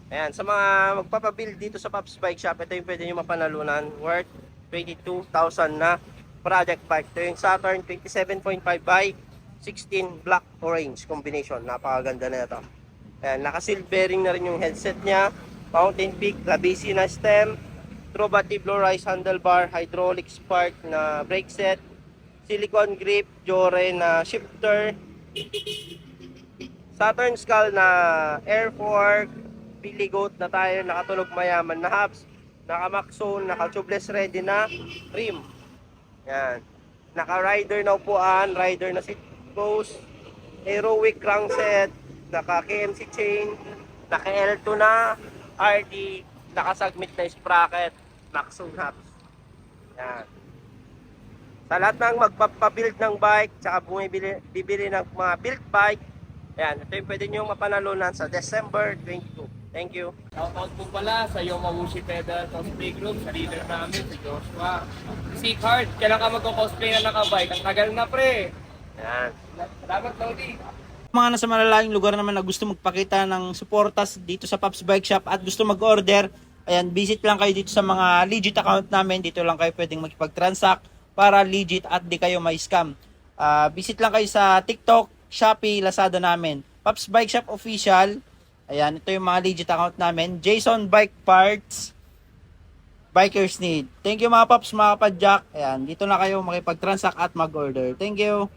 Ayan, sa mga magpapabuild dito sa Pops Bike Shop, ito yung pwede nyo mapanalunan worth 22,000 na project bike. Ito yung Saturn 27.5 by 16 black orange combination. Napakaganda na ito. Ayan, naka-silvering na rin yung headset niya. Fountain peak, Labisi na stem, Trobati Blue Rise handlebar, hydraulic spark na brake set, silicone grip, Jore na shifter, Saturn skull na air fork, Billy Goat na tire, nakatulog mayaman na hubs, naka-maxone, naka-tubeless ready na rim. Yan. Naka-rider na upuan, rider na seat post, aerowick crankset, naka-KMC chain, naka-L2 na RD, naka-submit na sprocket, maxone hubs. Yan. Sa lahat ng magpapabuild ng bike, tsaka bibili ng mga build bike, ayan, ito yung pwede nyo mapanalunan sa December 22. Thank you. Shoutout po pala sa Yomawushi Pedal Cosplay Group, sa leader namin, si Joshua. Si Card, kailan ka magko-cosplay na nakabike? Ang tagal na pre. Ayan. Salamat, Lodi. Mga nasa malalayong lugar naman na gusto magpakita ng suportas dito sa Pops Bike Shop at gusto mag-order, ayan, visit lang kayo dito sa mga legit account namin. Dito lang kayo pwedeng makipag-transact para legit at di kayo may scam. Visit lang kayo sa TikTok, Shopee, Lazada namin. Pops Bike Shop Official. Ayan, ito yung mga legit account namin. Jason Bike Parts, Bikers Need. Thank you mga Pops, mga Padjak. Ayan, dito na kayo makipag-transact at mag-order. Thank you.